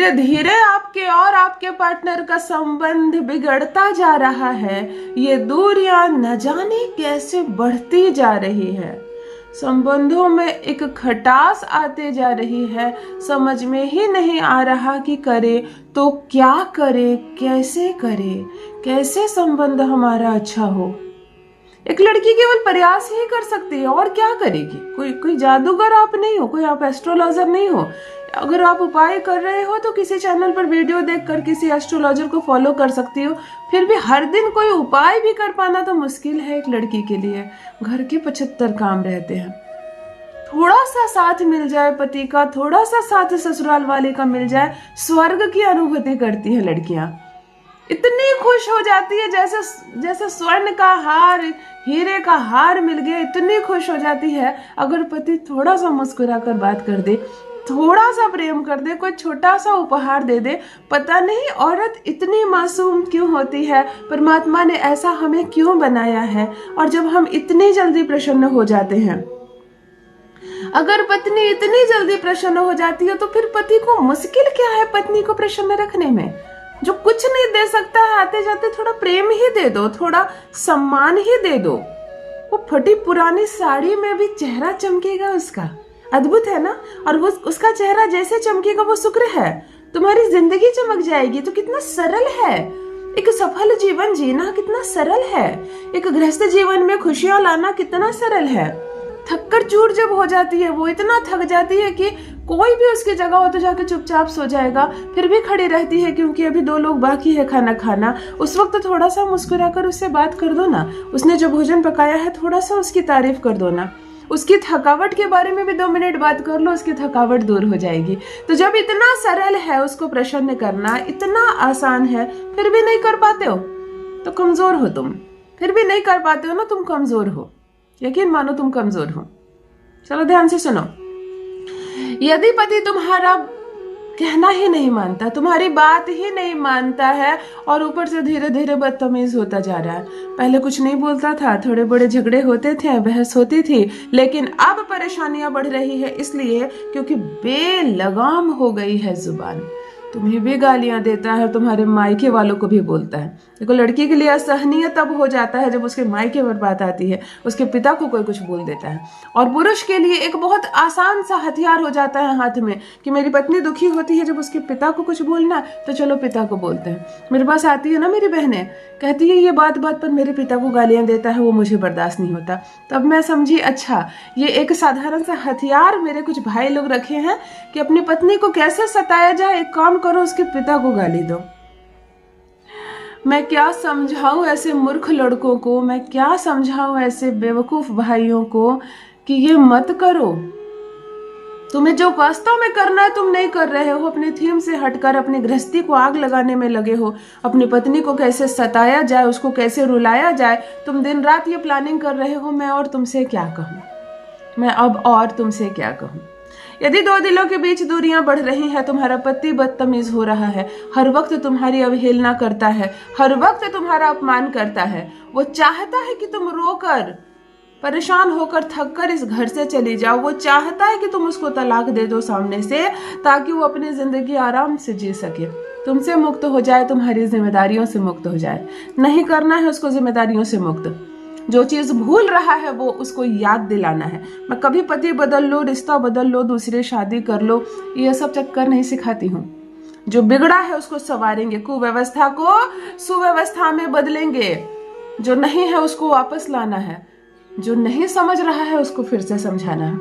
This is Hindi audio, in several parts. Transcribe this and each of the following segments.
धीरे धीरे आपके और आपके पार्टनर का संबंध बिगड़ता जा रहा है। ये दूरियां न जाने कैसे बढ़ती जा रही है। संबंधों में एक खटास आते जा रही है। समझ में ही नहीं आ रहा कि करे तो क्या करे, कैसे करे, कैसे संबंध हमारा अच्छा हो। एक लड़की केवल प्रयास ही कर सकती है, और क्या करेगी। कोई जादूगर आप नहीं हो, कोई आप एस्ट्रोलॉजर नहीं हो। अगर आप उपाय कर रहे हो तो किसी चैनल पर वीडियो देखकर किसी एस्ट्रोलॉजर को फॉलो कर सकती हो। फिर भी हर दिन कोई उपाय भी कर पाना तो मुश्किल है एक लड़की के लिए। घर के 75 काम रहते हैं। थोड़ा सा साथ मिल जाए पति का, थोड़ा सा साथ ससुराल वाले का मिल जाए, स्वर्ग की अनुभूति करती है लड़कियां। इतनी खुश हो जाती है जैसे स्वर्ण का हार, हीरे का हार मिल गया। इतनी खुश हो जाती है अगर पति थोड़ा सा मुस्कुरा कर बात कर दे, थोड़ा सा प्रेम कर दे, कोई छोटा सा उपहार दे दे। पता नहीं औरत इतनी मासूम क्यों होती है, परमात्मा ने ऐसा हमें क्यों बनाया है। और जब हम इतनी जल्दी प्रसन्न हो जाते हैं, अगर पत्नी इतनी जल्दी प्रसन्न हो जाती है तो फिर पति को मुश्किल क्या है पत्नी को प्रसन्न रखने में। जो कुछ नहीं दे सकता है, आते जाते थोड़ा प्रेम ही दे दो, थोड़ा सम्मान ही दे दो। वो फटी पुरानी साड़ी में भी चेहरा चमकेगा उसका। अद्भुत है ना। और वो उसका चेहरा जैसे चमकेगा वो शुक्र है। तुम्हारी जिंदगी चमक जाएगी। तो कितना सरल है एक सफल जीवन जीना, कितना सरल है एक गृहस्थ जीवन में खुशियां लाना, कितना सरल है। थककर चूर जब हो जाती है, वो इतना थक जाती है कि कोई भी उसकी जगह हो तो जाके चुपचाप सो जाएगा, फिर भी खड़ी रहती है क्योंकि अभी 2 लोग बाकी है खाना खाना। उस वक्त थोड़ा सा मुस्कुरा कर उससे बात कर दो ना। उसने जो भोजन पकाया है थोड़ा सा उसकी तारीफ कर दो ना। उसकी थकावट के बारे में भी 2 मिनट बात कर लो, उसकी थकावट दूर हो जाएगी। तो जब इतना सरल है उसको प्रसन्न करना, इतना आसान है, फिर भी नहीं कर पाते हो तो कमजोर हो तुम। फिर भी नहीं कर पाते हो ना, तुम कमजोर हो। यकीन मानो तुम कमजोर हो। चलो ध्यान से सुनो। यदि पति तुम्हारा कहना ही नहीं मानता, तुम्हारी बात ही नहीं मानता है और ऊपर से धीरे धीरे बदतमीज होता जा रहा है। पहले कुछ नहीं बोलता था, थोड़े बड़े झगड़े होते थे, बहस होती थी, लेकिन अब परेशानियां बढ़ रही है इसलिए क्योंकि बेलगाम हो गई है जुबान। तुम्हें भी गालियां देता है, तुम्हारे मायके वालों को भी बोलता है। देखो, लड़की के लिए असहनीय तब हो जाता है जब उसके मायके पर बात आती है, उसके पिता को कोई कुछ बोल देता है। और पुरुष के लिए एक बहुत आसान सा हथियार हो जाता है हाथ में कि मेरी पत्नी दुखी होती है जब उसके पिता को कुछ बोलना, तो चलो पिता को बोलते हैं। मेरे पास आती है ना मेरी बहनें, कहती है ये बात बात पर मेरे पिता को गालियां देता है, वो मुझे बर्दाश्त नहीं होता। तब मैं समझी अच्छा ये एक साधारण सा हथियार मेरे कुछ भाई लोग रखे हैं कि अपनी पत्नी को कैसे सताया जाए। एक काम करो, उसके पिता को गाली दो। मैं क्या समझाऊं ऐसे मूर्ख लड़कों को, मैं क्या समझाऊं ऐसे बेवकूफ भाइयों को कि ये मत करो। तुम्हें जो वास्तव में करना है तुम नहीं कर रहे हो। अपने थीम से हटकर अपनी गृहस्थी को आग लगाने में लगे हो। अपनी पत्नी को कैसे सताया जाए, उसको कैसे रुलाया जाए, तुम दिन रात ये प्लानिंग कर रहे हो। मैं और तुमसे क्या कहूं, मैं अब और तुमसे क्या कहूं। यदि 2 दिलों के बीच दूरियां बढ़ रही हैं, तुम्हारा पति बदतमीज हो रहा है, हर वक्त तुम्हारी अवहेलना करता है, हर वक्त तुम्हारा अपमान करता है, वो चाहता है कि तुम रोकर, परेशान होकर, थक कर इस घर से चली जाओ। वो चाहता है कि तुम उसको तलाक दे दो सामने से, ताकि वो अपनी जिंदगी आराम से जी सके, तुमसे मुक्त हो जाए, तुम्हारी जिम्मेदारियों से मुक्त हो जाए। नहीं करना है उसको जिम्मेदारियों से मुक्त। जो चीज भूल रहा है वो उसको याद दिलाना है। मैं कभी पति बदल लो, रिश्ता बदल लो, दूसरे शादी कर लो, ये सब चक्कर नहीं सिखाती हूँ। जो बिगड़ा है उसको संवारेंगे, कुव्यवस्था को सुव्यवस्था में बदलेंगे। जो नहीं है उसको वापस लाना है, जो नहीं समझ रहा है उसको फिर से समझाना है।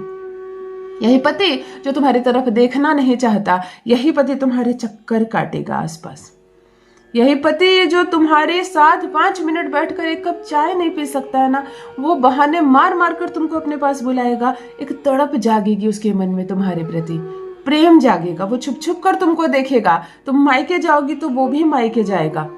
यही पति जो तुम्हारी तरफ देखना नहीं चाहता, यही पति तुम्हारे चक्कर काटेगा आसपास। यही पति जो तुम्हारे साथ 5 मिनट बैठकर एक कप चाय नहीं पी सकता है ना, वो बहाने मार मार कर तुमको अपने पास बुलाएगा। एक तड़प जागेगी उसके मन में तुम्हारे प्रति, प्रेम जागेगा। वो छुप छुप कर तुमको देखेगा। तुम मायके जाओगी तो वो भी मायके जाएगा,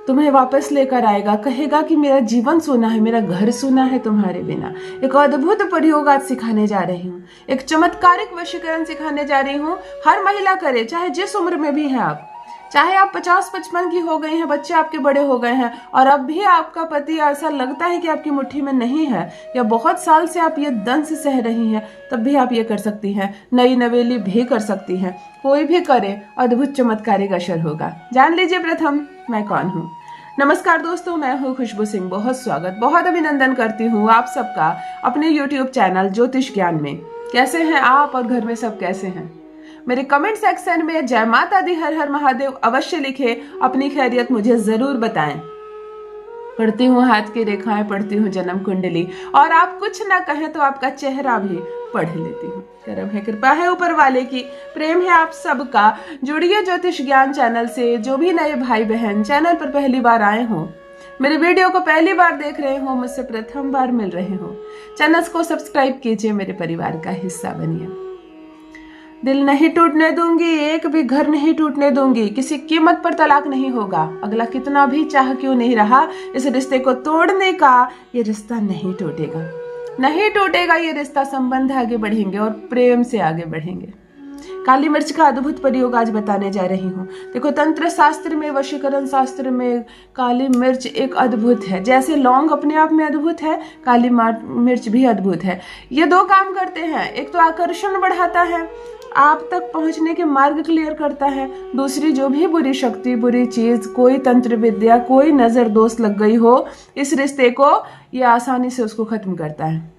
तुम्हें वापस लेकर आएगा, कहेगा कि मेरा जीवन सोना है, मेरा घर सोना है तुम्हारे बिना। एक अद्भुत प्रयोग आज सिखाने जा रही हूँ, एक चमत्कारिक वशीकरण सिखाने जा रही हूँ। हर महिला करे, चाहे जिस उम्र में भी है आप, चाहे आप 50-55 की हो गई हैं, बच्चे आपके बड़े हो गए हैं और अब भी आपका पति ऐसा लगता है कि आपकी मुट्ठी में नहीं है, या बहुत साल से आप ये दंश सह रही हैं, तब भी आप ये कर सकती हैं। नई नवेली भी कर सकती हैं। कोई भी करे, अद्भुत चमत्कारी का असर होगा। जान लीजिए प्रथम मैं कौन हूँ। नमस्कार दोस्तों, मैं हूँ खुशबू सिंह। बहुत स्वागत, बहुत अभिनंदन करती हूँ आप सबका अपने YouTube चैनल ज्योतिष ज्ञान में। कैसे हैं आप और घर में सब कैसे हैं? मेरे कमेंट सेक्शन में जय माता दी, हर हर महादेव अवश्य लिखे, अपनी खैरियत मुझे जरूर बताएं। पढ़ती हूँ हाथ की रेखाएं, पढ़ती हूँ जन्म कुंडली, और आप कुछ ना कहें तो आपका चेहरा भी पढ़ लेती हूँ। करम है, कृपा है ऊपर वाले की, प्रेम है आप सबका। जुड़िए ज्योतिष ज्ञान चैनल से। जो भी नए भाई बहन चैनल पर पहली बार आए हो, मेरे वीडियो को पहली बार देख रहे हो, मुझसे प्रथम बार मिल रहे हो, चैनल को सब्सक्राइब कीजिए, मेरे परिवार का हिस्सा बनिए। दिल नहीं टूटने दूंगी, एक भी घर नहीं टूटने दूंगी, किसी कीमत पर तलाक नहीं होगा। अगला कितना भी चाह क्यों नहीं रहा, इस रिश्ते को तोड़ने का ये रिश्ता नहीं टूटेगा, नहीं टूटेगा ये रिश्ता। संबंध आगे बढ़ेंगे और प्रेम से आगे बढ़ेंगे। काली मिर्च का अद्भुत प्रयोग आज बताने जा रही हूँ। देखो, तंत्र शास्त्र में, वशीकरण शास्त्र में काली मिर्च एक अद्भुत है। जैसे लौंग अपने आप में अद्भुत है, काली मिर्च भी अद्भुत है। ये दो काम करते हैं, एक तो आकर्षण बढ़ाता है, आप तक पहुंचने के मार्ग क्लियर करता है। दूसरी, जो भी बुरी शक्ति, बुरी चीज, कोई तंत्र विद्या, कोई नजर दोष लग गई हो इस रिश्ते को, ये आसानी से उसको खत्म करता है।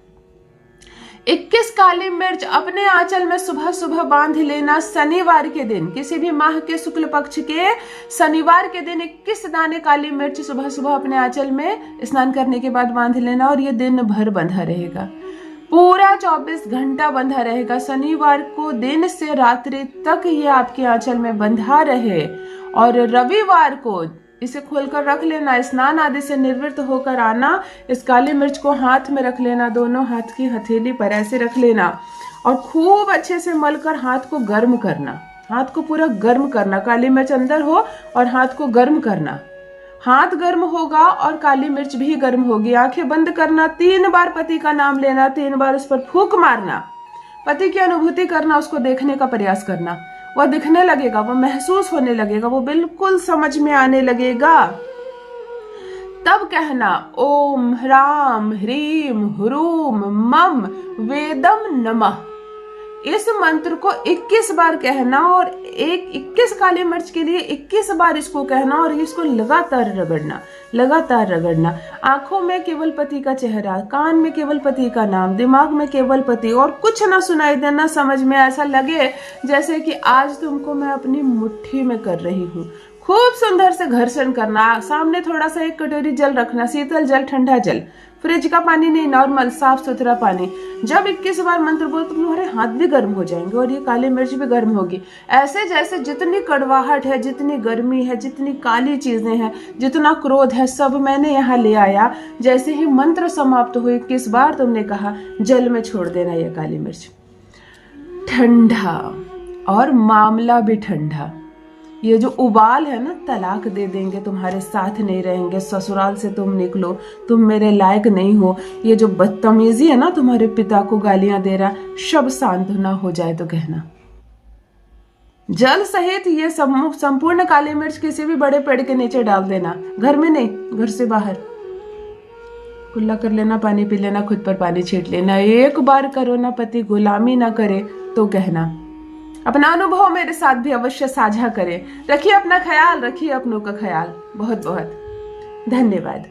21 काली मिर्च अपने आंचल में सुबह सुबह बांध लेना। शनिवार के दिन, किसी भी माह के शुक्ल पक्ष के शनिवार के दिन 21 दाने काली मिर्च सुबह सुबह अपने आंचल में स्नान करने के बाद बांध लेना, और ये दिन भर बंधा रहेगा, पूरा 24 घंटा बंधा रहेगा। शनिवार को दिन से रात्रि तक ये आपके आंचल में बंधा रहे, और रविवार को इसे खोलकर रख लेना। स्नान आदि से निवृत्त होकर आना, इस काली मिर्च को हाथ में रख लेना, दोनों हाथ की हथेली पर ऐसे रख लेना, और खूब अच्छे से मलकर हाथ को गर्म करना। हाथ को पूरा गर्म करना, काली मिर्च अंदर हो और हाथ को गर्म करना। हाथ गर्म होगा और काली मिर्च भी गर्म होगी। आंखें बंद करना, 3 बार पति का नाम लेना, 3 बार उस पर फूंक मारना, पति की अनुभूति करना, उसको देखने का प्रयास करना। वह दिखने लगेगा, वह महसूस होने लगेगा, वो बिल्कुल समझ में आने लगेगा। तब कहना ओम ह्राम ह्रीम ह्रूम मम वेदम नमः। इस मंत्र को 21 बार कहना, और 21 काली मिर्च के लिए 21 बार इसको कहना, और इसको लगातार रगड़ना, लगातार रगड़ना। आंखों में केवल पति का चेहरा, कान में केवल पति का नाम, दिमाग में केवल पति, और कुछ ना सुनाई देना। समझ में ऐसा लगे जैसे कि आज तुमको मैं अपनी मुट्ठी में कर रही हूँ। खूब सुंदर से घर्षण करना। सामने थोड़ा सा 1 कटोरी जल रखना, शीतल जल, ठंडा जल, फ्रिज का पानी नहीं, नॉर्मल साफ सुथरा पानी। जब 21 बार मंत्र बोल, तो तुम्हारे हाथ भी गर्म हो जाएंगे और ये काली मिर्च भी गर्म होगी। ऐसे जैसे जितनी कड़वाहट है, जितनी गर्मी है, जितनी काली चीजें हैं, जितना क्रोध है, सब मैंने यहाँ ले आया। जैसे ही मंत्र समाप्त हुए, 21 बार तुमने कहा, जल में छोड़ देना ये काली मिर्च। ठंडा, और मामला भी ठंडा। ये जो उबाल है ना, तलाक दे देंगे, तुम्हारे साथ नहीं रहेंगे, ससुराल से तुम निकलो, तुम मेरे लायक नहीं हो, ये जो बदतमीजी है ना, तुम्हारे पिता को गालियां दे रहा, सब शांत ना हो जाए तो कहना। जल सहित ये संपूर्ण काली मिर्च किसी भी बड़े पेड़ के नीचे डाल देना, घर में नहीं, घर से बाहर कुल्ला कर लेना, पानी पी लेना, खुद पर पानी छीट लेना। 1 बार करो ना, पति गुलामी ना करे तो कहना। अपना अनुभव मेरे साथ भी अवश्य साझा करें। रखिए अपना ख्याल, रखिए अपनों का ख्याल। बहुत बहुत धन्यवाद।